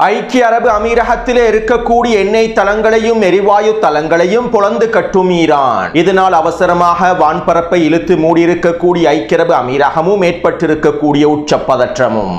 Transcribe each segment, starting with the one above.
ஐக்கிய அரபு அமீரகத்திலே இருக்கக்கூடிய எண்ணெய் தளங்களையும் எரிவாயு தளங்களையும் பொளந்து கட்டும் ஈரான். இதனால் அவசரமாக வான்பரப்பை இழுத்து மூடியிருக்கக்கூடிய ஐக்கிய அரபு அமீரகமும் ஏற்பட்டிருக்கக்கூடிய உச்ச பதற்றமும்.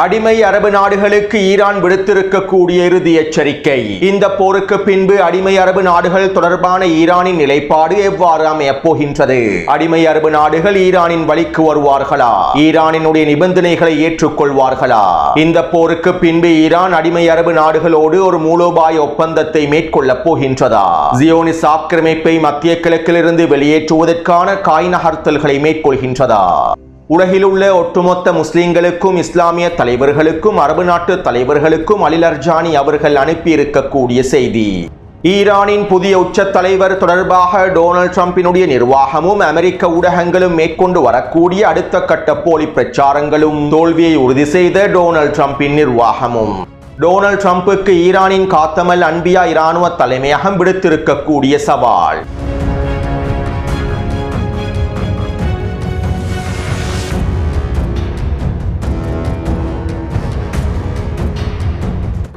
அடிமை அரபு நாடுகளுக்கு ஈரான் விடுத்திருக்கக்கூடிய இறுதி எச்சரிக்கை. இந்த போருக்கு பின்பு அடிமை அரபு நாடுகள் தொடர்பான ஈரானின் நிலைப்பாடு எவ்வாறு அமையப் போகின்றது? அடிமை அரபு நாடுகள் ஈரானின் வழிக்கு வருவார்களா? ஈரானினுடைய நிபந்தனைகளை ஏற்றுக்கொள்வார்களா? இந்த போருக்கு பின்பு ஈரான் அடிமை அரபு நாடுகளோடு ஒரு மூலோபாய ஒப்பந்தத்தை மேற்கொள்ளப் போகின்றதா? ஜியோனிஸ் ஆக்கிரமிப்பை மத்திய கிழக்கிலிருந்து வெளியேற்றுவதற்கான காய் நகர்த்தல்களை மேற்கொள்கின்றதா? உலகில் உள்ள ஒட்டுமொத்த முஸ்லிம்களுக்கும் இஸ்லாமிய தலைவர்களுக்கும் அரபு நாட்டு தலைவர்களுக்கும் அலி லர்ஜானி அவர்கள் அனுப்பியிருக்கக்கூடிய செய்தி. ஈரானின் புதிய உச்ச தலைவர் தொடர்பாக டொனால்ட் ட்ரம்பினுடைய நிர்வாகமும் அமெரிக்க ஊடகங்களும் மேற்கொண்டு வரக்கூடிய அடுத்த கட்ட போலி பிரச்சாரங்களும் தோல்வியை உறுதி செய்த டொனால்ட் ட்ரம்பின் நிர்வாகமும். டொனால்ட் ட்ரம்புக்கு ஈரானின் காத்தமல் அன்பியா இராணுவ தலைமையகம் விடுத்திருக்கக்கூடிய சவால்.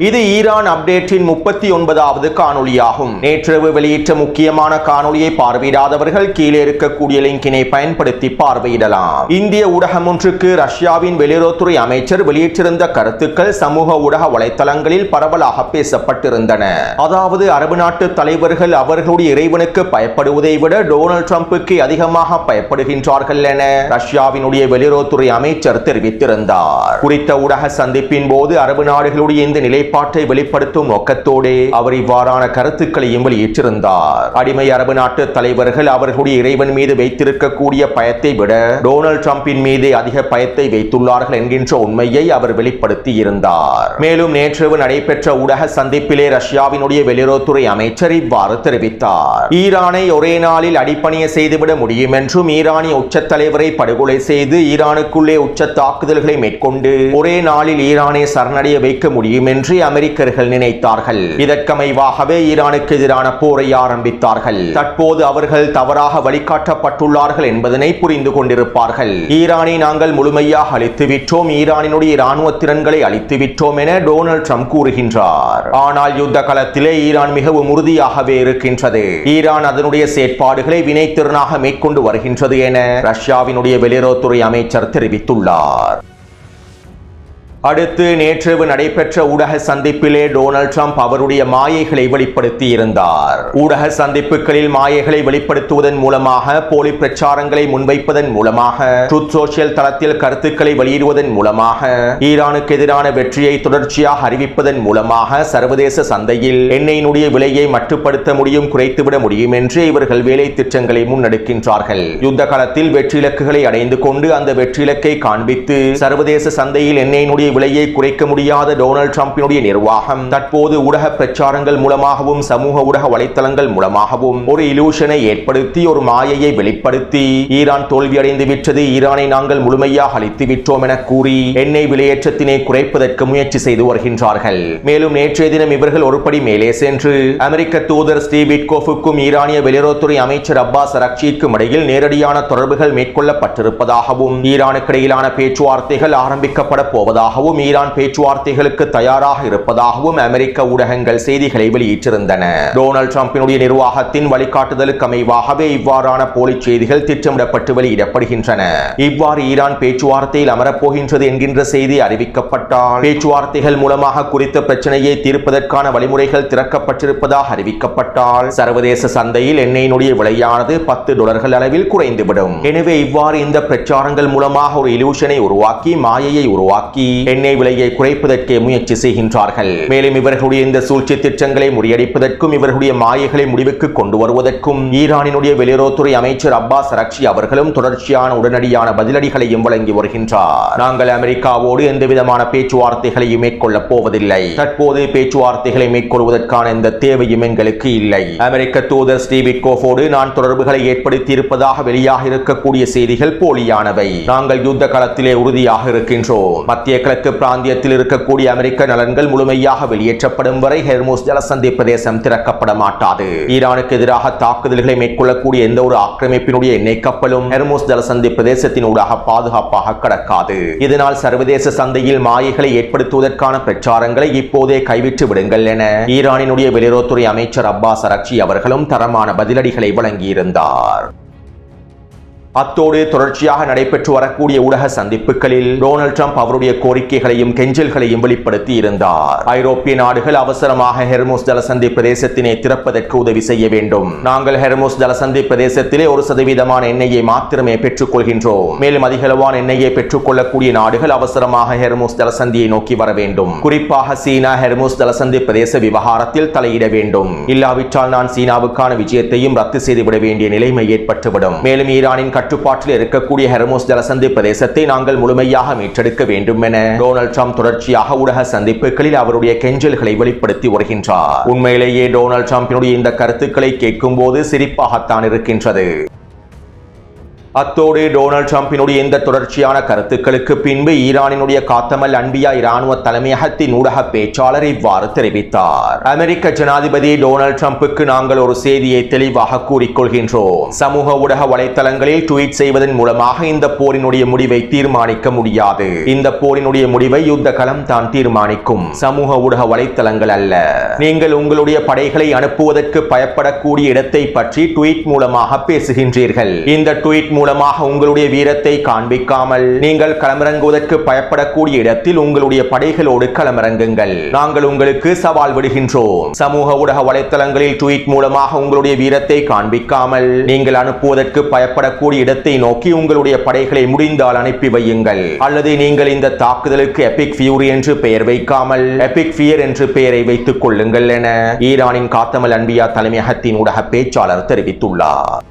இது ஈரான் அப்டேட்டின் 39வது காணொளியாகும். நேற்றிரவு வெளியிட்ட முக்கியமான காணொளியை பார்வையிடாதவர்கள் கீழே இருக்கக்கூடிய லிங்கினை பயன்படுத்தி பார்வையிடலாம். இந்திய ஊடகம் ஒன்றுக்கு ரஷ்யாவின் வெளியுறவுத்துறை அமைச்சர் வெளியிட்டிருந்த கருத்துக்கள் சமூக ஊடக வலைத்தளங்களில் பரவலாக பேசப்பட்டிருந்தன. அதாவது அரபு நாட்டு தலைவர்கள் அவர்களுடைய இறைவனுக்கு பயப்படுவதை விட டொனால்ட் ட்ரம்புக்கு அதிகமாக பயப்படுகின்றார்கள் என ரஷ்யாவினுடைய வெளியுறவுத்துறை அமைச்சர் தெரிவித்திருந்தார். குறித்த ஊடக சந்திப்பின் போது அரபு நாடுகளுடைய இந்த நிலை பாட்டை வெளிப்படுத்தும் நோக்கத்தோடு அவர் இவ்வாறான கருத்துக்களையும் வெளியிட்டிருந்தார். அடிமை அரபு நாட்டு தலைவர்கள் அவர்களுடைய இறைவன் மீது வைத்திருக்கக்கூடிய பயத்தை விட டொனால்ட் ட்ரம்பின் மீது அதிக பயத்தை வைத்துள்ளார்கள் என்கின்ற உண்மையை அவர் வெளிப்படுத்தி இருந்தார். மேலும் நேற்றிரவு நடைபெற்ற ஊடக சந்திப்பிலே ரஷ்யாவினுடைய வெளியுறவுத்துறை அமைச்சர் இவ்வாறு தெரிவித்தார். ஈரானை ஒரே நாளில் அடிப்பணிய செய்துவிட முடியும் என்றும் ஈரானிய உச்ச தலைவரை படுகொலை செய்து ஈரானுக்குள்ளே உச்ச தாக்குதல்களை மேற்கொண்டு ஒரே நாளில் ஈரானை சரணடைய வைக்க முடியும் என்று அமெரிக்கர்கள் நினைத்தார்கள். இதற்கமைவாகவே ஈரானுக்கு எதிரான போரை ஆரம்பித்தார்கள். தற்போது அவர்கள் தவறாக வழிகாட்டப்பட்டுள்ளார்கள் என்பதனை புரிந்து கொண்டிருப்பார்கள். ஈரானை நாங்கள் முழுமையாக அழித்து விட்டோம், ஈரானினுடைய இராணுவ திறன்களை அழித்து விட்டோம் என டொனால்ட் ட்ரம்ப் கூறுகின்றார். ஆனால் யுத்த களத்திலே ஈரான் மிகவும் உறுதியாகவே இருக்கின்றது. ஈரான் அதனுடைய செயற்பாடுகளை வினைத்திறனாக மேற்கொண்டு வருகின்றது என ரஷ்யாவினுடைய வெளியுறவுத்துறை அமைச்சர் தெரிவித்துள்ளார். அடுத்து நேற்றிரவு நடைபெற்ற ஊடக சந்திப்பிலே டொனால்ட் ட்ரம்ப் அவருடைய மாயைகளை வெளிப்படுத்தி இருந்தார். ஊடக சந்திப்புகளில் மாயைகளை வெளிப்படுத்துவதன் மூலமாக போலி பிரச்சாரங்களை முன்வைப்பதன் மூலமாக ட்ரூத் சோஷியல் தளத்தில் கருத்துக்களை வெளியிடுவதன் மூலமாக ஈரானுக்கு எதிரான வெற்றியை தொடர்ச்சியாக அறிவிப்பதன் மூலமாக சர்வதேச சந்தையில் எண்ணெயினுடைய விலையை மட்டுப்படுத்த முடியும், குறைத்துவிட முடியும் என்று இவர்கள் வேலை திட்டங்களை முன்னெடுக்கின்றார்கள். யுத்த காலத்தில் வெற்றி இலக்குகளை அடைந்து கொண்டு அந்த வெற்றி இலக்கை காண்பித்து சர்வதேச சந்தையில் எண்ணெயினுடைய விலையை குறைக்க முடியாத டொனால்ட் ட்ரம்பினுடைய நிர்வாகம் தற்போது ஊடக பிரச்சாரங்கள் மூலமாகவும் சமூக ஊடக வலைத்தளங்கள் மூலமாகவும் ஒரு இலூஷனை ஏற்படுத்தி ஒரு மாயையை வெளிப்படுத்தி ஈரான் தோல்வியடைந்து விட்டது, ஈரானை நாங்கள் முழுமையாக அழித்து விட்டோம் என கூறி எண்ணெய் விலையேற்றத்தினை குறைப்பதற்கு முயற்சி செய்து வருகின்றார்கள். மேலும் நேற்றைய தினம் இவர்கள் ஒருபடி மேலே சென்று அமெரிக்க தூதர் ஸ்டீவ் விட்கோஃபுக்கும் ஈரானிய வெளியுறவுத்துறை அமைச்சர் அப்பாஸ் அரக்சிக்கும் இடையில் நேரடியான தொடர்புகள் மேற்கொள்ளப்பட்டிருப்பதாகவும் ஈரானுக்கு இடையிலான பேச்சுவார்த்தைகள் ஆரம்பிக்கப்பட போவதாகவும் ஈரான் பேச்சுவார்த்தைகளுக்கு தயாராக இருப்பதாகவும் அமெரிக்க ஊடகங்கள் செய்திகளை வெளியிட்டிருந்தன. டொனால்ட் ட்ரம்பினுடைய நிர்வாகத்தின் வழிகாட்டுதலுக்கு அமைவாகவே இவ்வாறான போலி செய்திகள் திட்டமிடப்பட்டு வெளியிடப்படுகின்றன. இவ்வாறு ஈரான் பேச்சுவார்த்தையில் அமரப்போகின்றது என்கின்ற செய்தி அறிவிக்கப்பட்டால் பேச்சுவார்த்தைகள் மூலமாக குறித்த பிரச்சனையை தீர்ப்பதற்கான வழிமுறைகள் திறக்கப்பட்டிருப்பதாக அறிவிக்கப்பட்டால் சர்வதேச சந்தையில் எண்ணெயினுடைய விலையானது $10 அளவில் குறைந்துவிடும். எனவே இவ்வாறு இந்த பிரச்சாரங்கள் மூலமாக ஒரு இலூஷனை உருவாக்கி மாயையை உருவாக்கி எண்ணெய் விலையை குறைப்பதற்கே முயற்சி செய்கின்றார்கள். மேலும் இவர்களுடைய இந்த சூழ்ச்சி திட்டங்களை முறியடிப்பதற்கும் இவர்களுடைய மாயைகளை முடிவுக்கு கொண்டு வருவதற்கும் ஈரானினுடைய வெளியுறவுத்துறை அமைச்சர் அப்பாஸ் அரக்சி அவர்களும் தொடர்ச்சியான உடனடியான பதிலடிகளையும் வழங்கி வருகின்றார். நாங்கள் அமெரிக்காவோடு எந்தவிதமான பேச்சுவார்த்தைகளையும் மேற்கொள்ளப் போவதில்லை. தற்போது பேச்சுவார்த்தைகளை மேற்கொள்வதற்கான எந்த தேவையும் எங்களுக்கு இல்லை. அமெரிக்க தூதர் ஸ்டீவ் விட்கோஃபோடு நான் தொடர்புகளை ஏற்படுத்தி இருப்பதாக வெளியாக இருக்கக்கூடிய செய்திகள் போலியானவை. நாங்கள் யுத்த களத்திலே உறுதியாக இருக்கின்றோம். மத்திய கிழக்கு பிராந்தியத்தில் இருக்கக்கூடிய அமெரிக்க நலன்கள் முழுமையாக வெளியேற்றப்படும் வரை ஹெர்முஸ் ஜலசந்தி பிரதேசம் திறக்கப்பட மாட்டாது. ஈரானுக்கு எதிராக தாக்குதல்களை மேற்கொள்ளக்கூடிய எந்த ஒரு ஆக்கிரமிப்பினுடைய எண்ணெய் கப்பலும் ஹெர்முஸ் ஜலசந்தி பிரதேசத்தினூடாக பாதுகாப்பாக கடக்காது. இதனால் சர்வதேச சந்தையில் மாயைகளை ஏற்படுத்துவதற்கான பிரச்சாரங்களை இப்போதே கைவிட்டு விடுங்கள் என ஈரானினுடைய வெளியுறவுத்துறை அமைச்சர் அப்பாஸ் அரக்சி அவர்களும் தரமான பதிலடிகளை வழங்கியிருந்தார். அத்தோடு தொடர்ச்சியாக நடைபெற்று வரக்கூடிய ஊடக சந்திப்புகளில் டொனால்ட் ட்ரம்ப் அவருடைய கோரிக்கைகளையும் கெஞ்சல்களையும் வெளிப்படுத்தி இருந்தார். ஐரோப்பிய நாடுகள் அவசரமாக ஹெர்முஸ் ஜலசந்தி பிரதேசத்தினை திறப்பதற்கு உதவி செய்ய வேண்டும். நாங்கள் ஹெர்முஸ் ஜலசந்தி பிரதேசத்திலே 1% எண்ணெயை மாத்திரமே பெற்றுக் கொள்கின்றோம். மேலும் அதிகளவான எண்ணெயை பெற்றுக் கொள்ளக்கூடிய நாடுகள் அவசரமாக ஹெர்முஸ் ஜலசந்தியை நோக்கி வர வேண்டும். குறிப்பாக சீனா ஹெர்முஸ் ஜலசந்தி பிரதேச விவகாரத்தில் தலையிட வேண்டும். இல்லாவிட்டால் நான் சீனாவுக்கான விஜயத்தையும் ரத்து செய்துவிட வேண்டிய நிலைமை ஏற்பட்டுவிடும். மேலும் ஈரானின் கட்டுப்பாட்டில் இருக்கக்கூடிய ஹெர்முஸ் ஜலசந்தி பிரதேசத்தை நாங்கள் முழுமையாக மீட்டெடுக்க வேண்டும் என டொனால்ட் ட்ரம்ப் தொடர்ச்சியாக ஊடக சந்திப்புகளில் அவருடைய கெஞ்சல்களை வெளிப்படுத்தி வருகின்றார். உண்மையிலேயே டொனால்ட் ட்ரம்பினுடைய இந்த கருத்துக்களை கேட்கும் போது சிரிப்பாகத்தான் இருக்கின்றது. அத்தோடு டொனால்ட் ட்ரம்பினுடைய இந்த தொடர்ச்சியான கருத்துக்களுக்கு பின்பு ஈரானினுடைய காத்தமல் அன்பியா இராணுவ தலைமையகத்தின் ஊடக பேச்சாளர் இவ்வாறு தெரிவித்தார். அமெரிக்க ஜனாதிபதி டொனால்ட் ட்ரம்புக்கு நாங்கள் ஒரு செய்தியை தெளிவாக கூறிக்கொள்கின்றோம். சமூக ஊடக வலைத்தளங்களில் ட்வீட் செய்வதன் மூலமாக இந்த போரினுடைய முடிவை தீர்மானிக்க முடியாது. இந்த போரினுடைய முடிவை யுத்த களம் தான் தீர்மானிக்கும், சமூக ஊடக வலைத்தளங்கள் அல்ல. நீங்கள் உங்களுடைய படைகளை அனுப்புவதற்கு பயப்படக்கூடிய இடத்தை பற்றி ட்வீட் மூலமாக பேசுகின்றீர்கள். இந்த ட்வீட் மூலமாக உங்களுடைய வீரத்தை காண்பிக்காமல் நீங்கள் களமிறங்குவதற்கு பயப்படக்கூடிய இடத்தில் உங்களுடைய படைகளோடு களமிறங்குங்கள். நாங்கள் உங்களுக்கு சவால் விடுகின்றோம். சமூக ஊடக வலைத்தளங்களில் ட்வீட் மூலமாக உங்களுடைய வீரத்தை காண்பிக்காமல் நீங்கள் அனுப்புவதற்கு பயப்படக்கூடிய இடத்தை நோக்கி உங்களுடைய படைகளை முடிந்தால் அனுப்பி வையுங்கள். அல்லது நீங்கள் இந்த தாக்குதலுக்கு எபிக் ஃபியூரி என்று பெயர் வைக்காமல் எபிக் ஃபியர் என்று பெயரை வைத்துக் கொள்ளுங்கள் என ஈரானின் காத்தமல் அன்பியா தலைமையகத்தின் ஊடக பேச்சாளர் தெரிவித்துள்ளார்.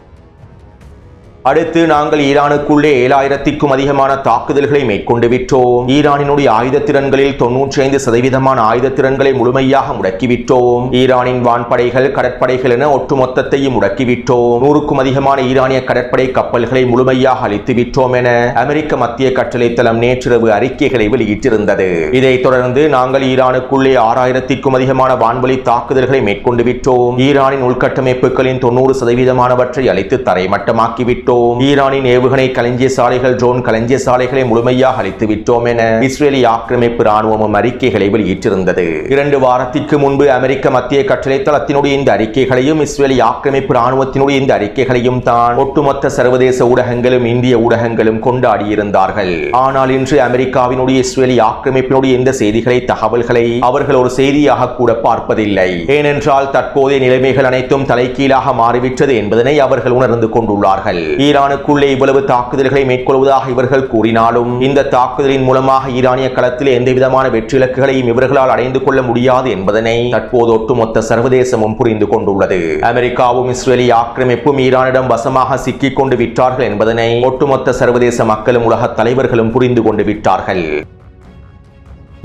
அடுத்து நாங்கள் ஈரானுக்குள்ளே 7000க்கும் அதிகமான தாக்குதல்களை மேற்கொண்டு விட்டோம். ஈரானினுடைய ஆயுத திறன்களில் 95% ஆயுத திறன்களை முழுமையாக முடக்கிவிட்டோம். ஈரானின் வான்படைகள் கடற்படைகள் என ஒட்டுமொத்தத்தையும் முடக்கிவிட்டோம். 100க்கும் அதிகமான ஈரானிய கடற்படை கப்பல்களை முழுமையாக அழித்து விட்டோம் என அமெரிக்க மத்திய கட்டளை தளம் நேற்றிரவு அறிக்கைகளை வெளியிட்டிருந்தது. இதைத் தொடர்ந்து நாங்கள் ஈரானுக்குள்ளே 6000க்கும் அதிகமான வான்வழி தாக்குதல்களை மேற்கொண்டு விட்டோம். ஈரானின் உள்கட்டமைப்புகளின் 90%-ஆனவற்றை அழித்து தரைமட்டமாக்கிவிட்டோம். ஈரானின் ஏவுகணை களஞ்சிய சாலைகள், ட்ரோன் களஞ்சிய சாலைகளை முழுமையாக அழித்து விட்டோம் என இஸ்ரேலி ஆக்கிரமிப்பு ராணுவமும் அறிக்கைகளை வெளியிட்டிருந்தது. 2 வாரத்திற்கு முன்பு அமெரிக்க மத்திய கட்டளை தளத்தினுடைய இந்த அறிக்கைகளையும் இஸ்ரேலி ஆக்கிரமிப்பு ராணுவத்தினுடைய இந்த அறிக்கைகளையும் தான் ஒட்டுமொத்த சர்வதேச ஊடகங்களும் இந்திய ஊடகங்களும் கொண்டாடியிருந்தார்கள். ஆனால் இன்று அமெரிக்காவினுடைய இஸ்ரேலி ஆக்கிரமிப்பினுடைய இந்த செய்திகளை, தகவல்களை அவர்கள் ஒரு செய்தியாக கூட பார்ப்பதில்லை. ஏனென்றால் தற்போதைய நிலைமைகள் அனைத்தும் தலைகீழாக மாறிவிட்டது என்பதனை அவர்கள் உணர்ந்து கொண்டுள்ளார்கள். ஈரானுக்குள்ளே இவ்வளவு தாக்குதல்களை மேற்கொள்வதாக இவர்கள் கூறினாலும் இந்த தாக்குதலின் மூலமாக ஈரானிய களத்தில் எந்தவிதமான வெற்றி இலக்குகளையும் இவர்களால் அடைந்து கொள்ள முடியாது என்பதனை தற்போது ஒட்டுமொத்த சர்வதேசமும் புரிந்து கொண்டுள்ளது. அமெரிக்காவும் இஸ்ரேலி ஆக்கிரமிப்பும் ஈரானிடம் வசமாக சிக்கிக் கொண்டு விட்டார்கள் என்பதனை ஒட்டுமொத்த சர்வதேச மக்களும் உலக தலைவர்களும் புரிந்து கொண்டு விட்டார்கள்.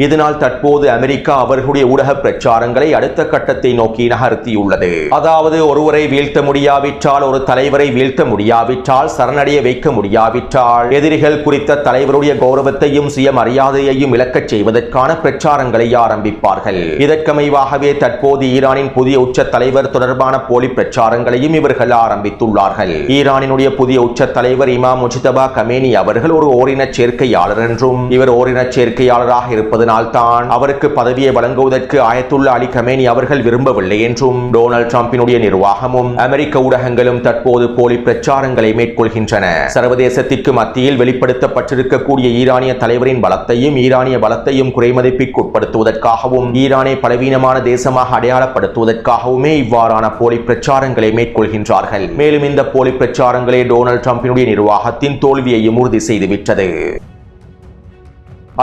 இதனால் தற்போது அமெரிக்கா அவர்களுடைய ஊடக பிரச்சாரங்களை அடுத்த கட்டத்தை நோக்கி நகர்த்தியுள்ளது. அதாவது ஒருவரை வீழ்த்த முடியாவிட்டால், ஒரு தலைவரை வீழ்த்த முடியாவிட்டால், சரணடைய வைக்க முடியாவிட்டால் எதிரிகள் குறித்த தலைவருடைய கௌரவத்தையும் சுயமரியாதையையும் இழக்கச் செய்வதற்கான பிரச்சாரங்களை ஆரம்பிப்பார்கள். இதற்கமைவாகவே தற்போது ஈரானின் புதிய உச்ச தலைவர் தொடர்பான போலி பிரச்சாரங்களையும் இவர்கள் ஆரம்பித்துள்ளார்கள். ஈரானினுடைய புதிய உச்ச தலைவர் இமாம் முஜ்தபா கமேனி அவர்கள் ஒரு ஓரின சேர்க்கையாளர் என்றும், இவர் ஓரின சேர்க்கையாளராக இருப்பது தான் அவருக்கு பதவியை வழங்குவதற்கு ஆயத்துல்லா அலி கமேனி அவர்கள் விரும்பவில்லை என்றும் டொனால்ட் ட்ரம்பினுடைய நிர்வாகமும் அமெரிக்க ஊடகங்களும் தற்போது போலி பிரச்சாரங்களை மேற்கொள்கின்றன. சர்வதேசத்திற்கு மத்தியில் வெளிப்படுத்தப்பட்டிருக்கக்கூடிய ஈரானிய தலைவரின் பலத்தையும் ஈரானிய பலத்தையும் குறைமதிப்பிற்கு உட்படுத்துவதற்காகவும் ஈரானை பலவீனமான தேசமாக அடையாளப்படுத்துவதற்காகவுமே இவ்வாறான போலி பிரச்சாரங்களை மேற்கொள்கின்றார்கள். மேலும் இந்த போலி பிரச்சாரங்களே டொனால்ட் ட்ரம்பினுடைய நிர்வாகத்தின் தோல்வியையும் உறுதி செய்துவிட்டது.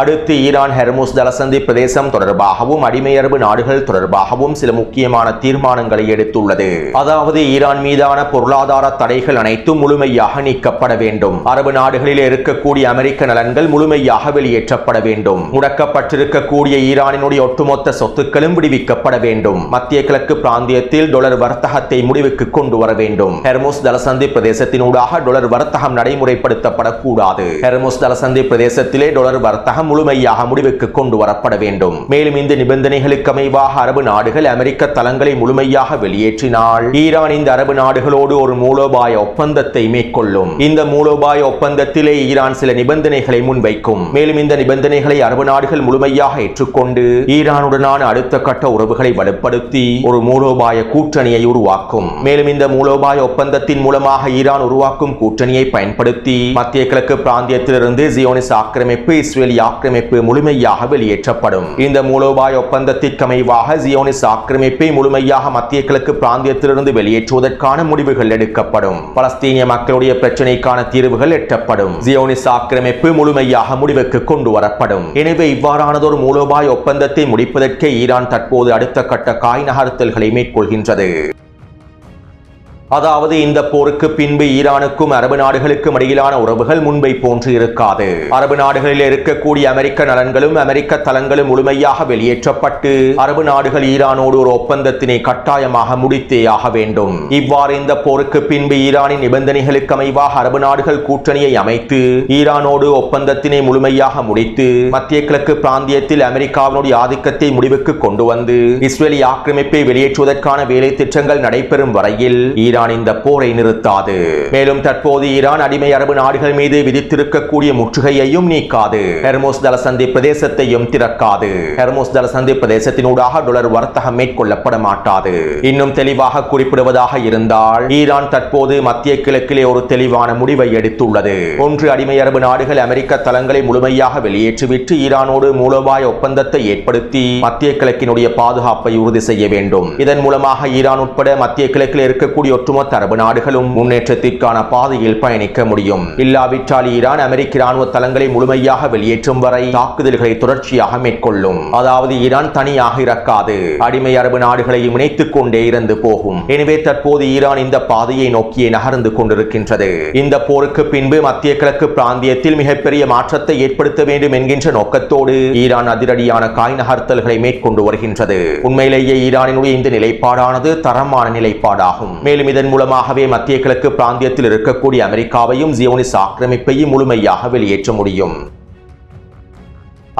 அடுத்து ஈரான் ஹெர்முஸ் ஜலசந்தி பிரதேசம் தொடர்பாகவும் அடிமை அரபு நாடுகள் தொடர்பாகவும் சில முக்கியமான தீர்மானங்களை எடுத்துள்ளது. அதாவது ஈரான் மீதான பொருளாதார தடைகள் அனைத்தும் முழுமையாக நீக்கப்பட வேண்டும். அரபு நாடுகளில் இருக்கக்கூடிய அமெரிக்க நலன்கள் முழுமையாக வெளியேற்றப்பட வேண்டும். முடக்கப்பட்டிருக்கக்கூடிய ஈரானினுடைய ஒட்டுமொத்த சொத்துக்களும் விடுவிக்கப்பட வேண்டும். மத்திய கிழக்கு பிராந்தியத்தில் டாலர் வர்த்தகத்தை முடிவுக்கு கொண்டு வர வேண்டும். ஹெர்முஸ் ஜலசந்தி பிரதேசத்தினூடாக டாலர் வர்த்தகம் நடைமுறைப்படுத்தப்படக்கூடாது. ஹெர்முஸ் ஜலசந்தி பிரதேசத்திலே டாலர் வர்த்தகம் முழுமையாக முடிவுக்கு கொண்டு வரப்பட வேண்டும். மேலும் இந்த நிபந்தனைகளுக்கு அமைவாக அரபு நாடுகள் அமெரிக்க தளங்களை முழுமையாக வெளியேற்றினால் ஈரான் இந்த அரபு நாடுகளோடு ஒரு மூலோபாய ஒப்பந்தத்தை மேற்கொள்ளும். இந்த மூலோபாய ஒப்பந்தத்திலே ஈரான் சில நிபந்தனைகளை முன்வைக்கும். மேலும் இந்த நிபந்தனைகளை அரபு நாடுகள் முழுமையாக ஏற்றுக்கொண்டு ஈரானுடனான அடுத்த கட்ட உறவுகளை வலுப்படுத்தி ஒரு மூலோபாய கூட்டணியை உருவாக்கும். மேலும் இந்த மூலோபாய ஒப்பந்தத்தின் மூலமாக ஈரான் உருவாக்கும் கூட்டணியை பயன்படுத்தி மத்திய கிழக்கு பிராந்தியத்திலிருந்து ஜியோனிஸ் ஆக்கிரமிப்பு, இஸ்ரேலிய ஆக்கிரமிப்பு முழுமையாக வெளியேற்றப்படும். இந்த மூலோபாய ஒப்பந்தத்திற்கு அமைவாக ஜியோனிஸ் ஆக்கிரமிப்பை முழுமையாக மத்திய கிழக்கு பிராந்தியத்திலிருந்து வெளியேற்றுவதற்கான முடிவுகள் எடுக்கப்படும். பலஸ்தீனிய மக்களுடைய பிரச்சனைக்கான தீர்வுகள் எட்டப்படும். ஜியோனிஸ் ஆக்கிரமிப்பு முழுமையாக முடிவுக்கு கொண்டு வரப்படும். எனவே இவ்வாறானதொரு மூலோபாய ஒப்பந்தத்தை முடிப்பதற்கே ஈரான் தற்போது அடுத்த கட்ட காய் நகர்த்தல்களை மேற்கொள்கின்றது. அதாவது இந்த போருக்கு பின்பு ஈரானுக்கும் அரபு நாடுகளுக்கும் இடையிலான உறவுகள் முன்பை போன்று இருக்காது. அரபு நாடுகளில் இருக்கக்கூடிய அமெரிக்க நலன்களும் அமெரிக்க தளங்களும் முழுமையாக வெளியேற்றப்பட்டு அரபு நாடுகள் ஈரானோடு ஒரு ஒப்பந்தத்தினை கட்டாயமாக முடித்தேயாக வேண்டும். இவ்வாறு இந்த போருக்கு பின்பு ஈரானின் நிபந்தனைகளுக்கு அமைவாக அரபு நாடுகள் கூட்டணியை அமைத்து ஈரானோடு ஒப்பந்தத்தினை முழுமையாக முடித்து மத்திய கிழக்கு பிராந்தியத்தில் அமெரிக்காவினுடைய ஆதிக்கத்தை முடிவுக்கு கொண்டு வந்து இஸ்ரேலிய ஆக்கிரமிப்பை வெளியேற்றுவதற்கான வேலை திட்டங்கள் நடைபெறும் வரையில் ஈரான் இந்த போரை நிறுத்தாது. மேலும் தற்போது ஈரான் அடிமை அரபு நாடுகள் மீது விதித்திருக்கக்கூடிய முற்றுகையையும் நீக்காது. ஹெர்மோஸ் ஜலசந்தி பிரதேசத்தையும் திறக்காது. ஹெர்மோஸ் ஜலசந்தி பிரதேசத்தினூடாக டாலர் வர்த்தகம் மேற்கொள்ளப்பட மாட்டாது. இன்னும் தெளிவாக குறிப்பிடுவதாக இருந்தால் ஈரான் தற்போது மத்திய கிழக்கிலே ஒரு தெளிவான முடிவை எடுத்துள்ளது. ஒன்று, அடிமை அரபு நாடுகள் அமெரிக்க தளங்களை முழுமையாக வெளியேற்றிவிட்டு ஈரானோடு மூலோபாய ஒப்பந்தத்தை ஏற்படுத்தி மத்திய கிழக்கினுடைய பாதுகாப்பை உறுதி செய்ய வேண்டும். இதன் மூலமாக ஈரான் உட்பட மத்திய கிழக்கில் இருக்கக்கூடிய ஒட்டுமொத்த அரபு நாடுகளும் முன்னேற்றத்திற்கான பாதையில் பயணிக்க முடியும். இல்லாவிட்டால் ஈரான் அமெரிக்க ராணுவ தளங்களை முழுமையாக வெளியேற்றும் வரை தாக்குதல்களை தொடர்ச்சியாக மேற்கொள்ளும். அதாவது ஈரான் தனியாக இறக்காது, அடிமை அரபு நாடுகளையும் இணைத்துக் கொண்டே இருந்து போகும். எனவே தற்போது ஈரான் இந்த பாதையை நோக்கியே நகர்ந்து கொண்டிருக்கின்றது. இந்த போருக்கு பின்பு மத்திய கிழக்கு பிராந்தியத்தில் மிகப்பெரிய மாற்றத்தை ஏற்படுத்த வேண்டும் என்கின்ற நோக்கத்தோடு ஈரான் அதிரடியான காய் நகர்த்தல்களை மேற்கொண்டு வருகின்றது. உண்மையிலேயே ஈரானினுடைய இந்த நிலைப்பாடானது தரமான நிலைப்பாடாகும். மேலும் இதன் மூலமாகவே மத்திய கிழக்கு பிராந்தியத்தில் இருக்கக்கூடிய அமெரிக்காவையும் ஜியோனிஸ் ஆக்கிரமிப்பையும் முழுமையாக வெளியேற்ற முடியும்.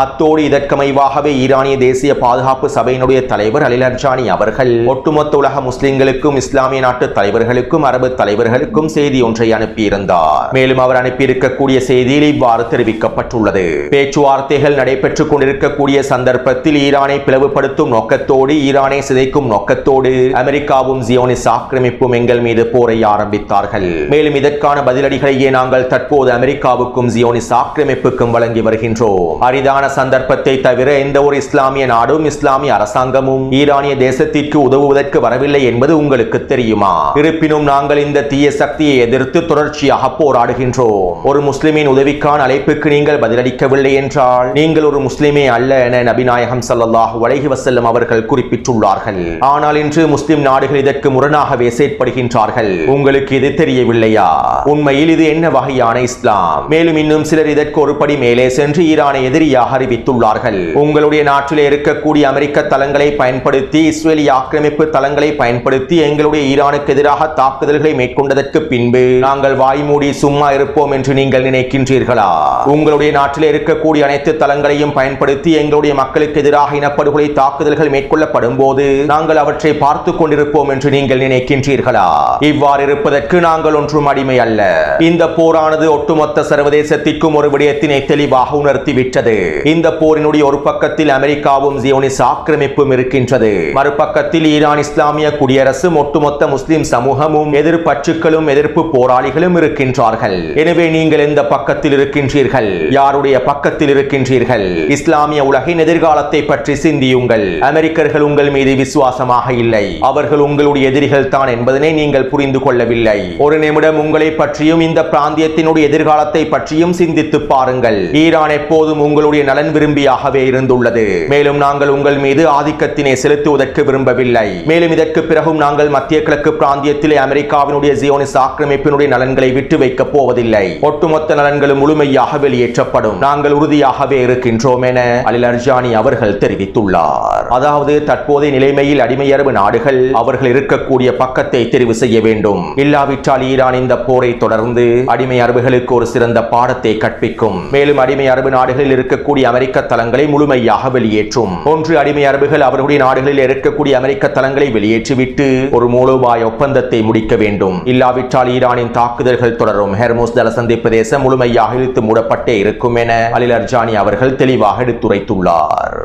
அத்தோடு இதற்கமைவாகவே ஈரானிய தேசிய பாதுகாப்பு சபையினுடைய தலைவர் அலி லர்ஜானி அவர்கள் ஒட்டுமொத்த உலக முஸ்லிம்களுக்கும் இஸ்லாமிய நாட்டு தலைவர்களுக்கும் அரபு தலைவர்களுக்கும் செய்தி ஒன்றை அனுப்பியிருந்தார். மேலும் அவர் அனுப்பியிருக்கக்கூடிய செய்தியில் இவ்வாறு தெரிவிக்கப்பட்டுள்ளது. பேச்சுவார்த்தைகள் நடைபெற்றுக் கொண்டிருக்கக்கூடிய சந்தர்ப்பத்தில் ஈரானை பிளவுபடுத்தும் நோக்கத்தோடு, ஈரானை சிதைக்கும் நோக்கத்தோடு அமெரிக்காவும் ஜியோனிஸ் ஆக்கிரமிப்பும் எங்கள் மீது போரை ஆரம்பித்தார்கள். மேலும் இதற்கான பதிலடிகளையே நாங்கள் தற்போது அமெரிக்காவுக்கும் ஜியோனிஸ் ஆக்கிரமிப்புக்கும் வழங்கி வருகின்றோம். அரிதான சந்தர்ப்பத்தை தவிர எந்த ஒரு இஸ்லாமிய நாடும் இஸ்லாமிய அரசாங்கமும் ஈரானிய தேசத்திற்கு உதவுவதற்கு வரவில்லை என்பது உங்களுக்கு தெரியுமா? இருப்பினும் நாங்கள் இந்த தீய சக்தியை எதிர்த்து தொடர்ச்சியாக போராடுகின்றோம். ஒரு முஸ்லிமின் உதவிக்கான அழைப்புக்கு நீங்கள் பதிலளிக்கவில்லை என்றால் நீங்கள் ஒரு முஸ்லிமே அல்ல என நபிநாயகம் ஸல்லல்லாஹு அலைஹி வஸல்லம் அவர்கள் குறிப்பிட்டுள்ளார்கள். ஆனால் இன்று முஸ்லிம் நாடுகள் இதற்கு முரணாகவே செயற்படுகின்றார்கள். உங்களுக்கு இது தெரியவில்லையா? உண்மையில் இது என்ன வகையான இஸ்லாம்? மேலும் இன்னும் சிலர் இதற்கு ஒரு படி மேலே சென்று ஈரானை எதிரியாக அறிவித்துள்ளார்கள். உங்களுடைய நாட்டில் இருக்கக்கூடிய அமெரிக்க தளங்களை பயன்படுத்தி, இஸ்ரேலிய ஆக்கிரமிப்பு தளங்களை பயன்படுத்தி எங்களுடைய ஈரானுக்கு எதிராக தாக்குதல்களை மேற்கொண்டதற்கு பின்பு நாங்கள் வாய்மூடி சும்மா இருப்போம் என்று நீங்கள் நினைக்கின்றீர்களா? உங்களுடைய நாட்டில் இருக்கக்கூடிய அனைத்து தளங்களையும் பயன்படுத்தி எங்களுடைய மக்களுக்கு எதிராக இனப்படுகொலை தாக்குதல்கள் மேற்கொள்ளப்படும் போது நாங்கள் அவற்றை பார்த்து கொண்டிருப்போம் என்று நீங்கள் நினைக்கின்றீர்களா? இவ்வாறு இருப்பதற்கு நாங்கள் ஒன்றும் அடிமை அல்ல. இந்த போரானது ஒட்டுமொத்த சர்வதேசத்திற்கும் ஒரு விடயத்தினை தெளிவாக உணர்த்திவிட்டது. இந்த போரினுடைய ஒரு பக்கத்தில் அமெரிக்காவும் ஜியோனிஸ் ஆக்கிரமிப்பும் இருக்கின்றது. மறுபக்கத்தில் ஈரான் இஸ்லாமிய குடியரசும் ஒட்டுமொத்த முஸ்லிம் சமூகமும் எதிர்ப்பற்றுக்களும் எதிர்ப்பு போராளிகளும் இருக்கின்றார்கள். எனவே நீங்கள் எந்த பக்கத்தில் இருக்கின்றீர்கள்? யாருடைய பக்கத்தில் இருக்கின்றீர்கள்? இஸ்லாமிய உலகின் எதிர்காலத்தை பற்றி சிந்தியுங்கள். அமெரிக்கர்கள் உங்கள் மீது விசுவாசமாக இல்லை. அவர்கள் உங்களுடைய எதிரிகள் தான் என்பதனை நீங்கள் புரிந்து கொள்ளவில்லை. ஒரு நிமிடம் உங்களை பற்றியும் இந்த பிராந்தியத்தினுடைய எதிர்காலத்தை பற்றியும் சிந்தித்து பாருங்கள். ஈரான் எப்போதும் உங்களுடைய நலன் விரும்பியாகவே இருந்துள்ளது. மேலும் நாங்கள் உங்கள் மீது ஆதிக்கத்தினை செலுத்துவதற்கு விரும்பவில்லை. மேலும் இதற்கு பிறகும் நாங்கள் மத்திய கிழக்கு பிராந்தியத்திலே அமெரிக்காவினுடைய ஜியோனிஸ் ஆக்கிரமிப்பினுடைய நலன்களை விட்டு வைக்கப் போவதில்லை. ஒட்டுமொத்த நலன்களும் முழுமையாக வெளியேற்றப்படும். நாங்கள் உறுதியாகவே இருக்கின்றோம் என அலி லர்ஜானி அவர்கள் தெரிவித்துள்ளார். அதாவது தற்போதைய நிலைமையில் அடிமை அரபு நாடுகள் அவர்கள் இருக்கக்கூடிய பக்கத்தை தெரிவு செய்ய வேண்டும். இல்லாவிட்டால் ஈரான் இந்த போரை தொடர்ந்து அடிமை அரபுகளுக்கு ஒரு சிறந்த பாடத்தை கற்பிக்கும். மேலும் அடிமை அரபு நாடுகளில் இருக்கக்கூடிய அமெரிக்க தளங்களை முழுமையாக வெளியேற்றும். ஒன்று, அடிமை அரபுகள் அவர்களுடைய நாடுகளில் இருக்கக்கூடிய அமெரிக்க தளங்களை வெளியேற்றிவிட்டு ஒரு மூலோபாய ஒப்பந்தத்தை முடிக்க வேண்டும். இல்லாவிட்டால் ஈரானின் தாக்குதல்கள் தொடரும். ஹெர்முஸ் ஜலசந்தி பிரதேசம் முழுமையாக இழுத்து மூடப்பட்டே இருக்கும் என அலி லர்ஜானி அவர்கள் தெளிவாக எடுத்துரைத்துள்ளார்.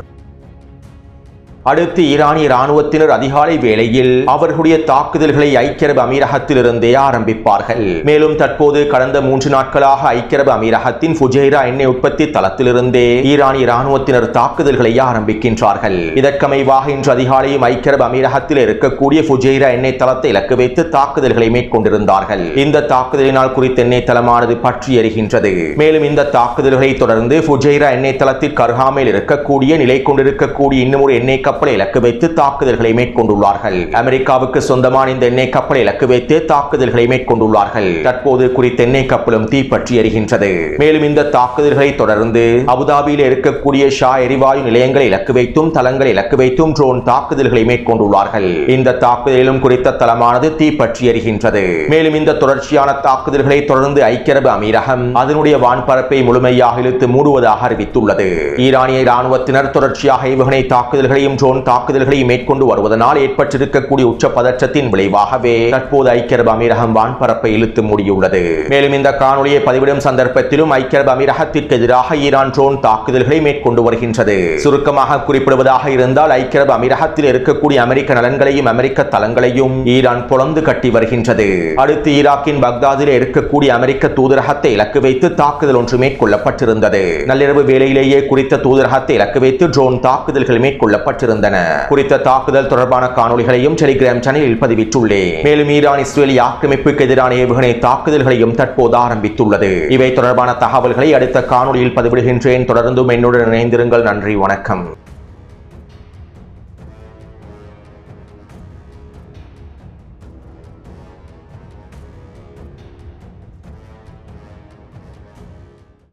அடுத்து, ஈரானிய ராணுவத்தினர் அதிகாலை வேளையில் அவர்களுடைய தாக்குதல்களை ஐக்கிய அரபு அமீரகத்திலிருந்தே ஆரம்பிப்பார்கள். மேலும் தற்போது கடந்த 3 நாட்களாக ஐக்கிய அரபு அமீரகத்தின் ஃபுஜைரா எண்ணெய் உற்பத்தி தளத்திலிருந்தே ஈரானிய ராணுவத்தினர் தாக்குதல்களை ஆரம்பிக்கின்றார்கள். இதற்கமைவாக இன்று அதிகாலையும் ஐக்கிய அரபு அமீரகத்தில் இருக்கக்கூடிய ஃபுஜைரா எண்ணெய் தளத்தை இலக்கு வைத்து தாக்குதல்களை மேற்கொண்டிருந்தார்கள். இந்த தாக்குதலினால் குறித்த எண்ணெய் தளமானது பற்றி எரிகின்றது. மேலும் இந்த தாக்குதல்களை தொடர்ந்து ஃபுஜைரா எண்ணெய் தளத்திற்கு அருகாமையில் இருக்கக்கூடிய நிலை கொண்டிருக்கக்கூடிய இன்னும் ஒரு எண்ணெய் கப்பலை இலக்கு வைத்து தாக்குதல்களை மேற்கொண்டுள்ளார்கள். அமெரிக்காவுக்கு சொந்தமான இந்த எண்ணெய் கப்பலை இலக்கு வைத்து தாக்குதல்களை மேற்கொண்டுள்ளார்கள். தற்போது குறித்த எண்ணெய் கப்பலும் தீப்பற்றி எரிகின்றது. மேலும் இந்த தாக்குதல்களை தொடர்ந்து அபுதாபியில் இருக்கக்கூடிய ஷா எரிவாயு நிலையங்களை இலக்கு வைத்தும் தளங்களை இலக்கு வைத்தும் ட்ரோன் தாக்குதல்களை மேற்கொண்டுள்ளார்கள். இந்த தாக்குதலிலும் குறித்த தளமானது தீப்பற்றி எரிகின்றது. மேலும் இந்த தொடர்ச்சியான தாக்குதல்களை தொடர்ந்து ஐக்கிய அரபு அமீரகம் அதனுடைய வான்பரப்பை முழுமையாக இழுத்து மூடுவதாக அறிவித்துள்ளது. ஈரானிய ராணுவத்தினர் தொடர்ச்சியாக ஏவுகணை தாக்குதல்களையும் ட்ரோன் தாக்குதல்களை மேற்கொண்டு வருவதனால் ஏற்பட்டிருக்கக்கூடிய உச்ச பதற்றத்தின் விளைவாகவே தற்போது ஐக்கிய அரபு அமீரகம் வான்பரப்பை இழுத்து மூடியுள்ளது. மேலும் இந்த காணொலியை பதிவிடும் சந்தர்ப்பத்திலும் ஐக்கிய அரபு அமீரகத்திற்கு எதிராக ஈரான் ட்ரோன் தாக்குதல்களை மேற்கொண்டு வருகின்றது. சுருக்கமாக குறிப்பிடுவதாக இருந்தால் ஐக்கிய அரபு அமீரகத்தில் இருக்கக்கூடிய அமெரிக்க நலன்களையும் அமெரிக்க தளங்களையும் ஈரான் பொளந்து கட்டி வருகின்றது. அடுத்து, ஈராக்கின் பக்தாதில் இருக்கக்கூடிய அமெரிக்க தூதரகத்தை இலக்கு வைத்து தாக்குதல் ஒன்று மேற்கொள்ளப்பட்டிருந்தது. நள்ளிரவு வேளையிலேயே குறித்த தூதரகத்தை இலக்கு வைத்து ட்ரோன் தாக்குதல்கள் மேற்கொள்ளப்பட்டிருந்தன. குறித்த தாக்குதல் தொடர்பான காணொளிகளையும் டெலிகிராம் சேனலில் பதிவிட்டுள்ளேன். மேலும் ஈரான் இஸ்ரேலிய ஆக்கிரமிப்புக்கு எதிரான ஏவுகணை தாக்குதல்களையும் தற்போது ஆரம்பித்துள்ளது. இவை தொடர்பான தகவல்களை அடுத்த காணொளியில் பதிவிடுகின்றேன். தொடர்ந்தும் என்னுடன் இணைந்திருங்கள். நன்றி, வணக்கம்.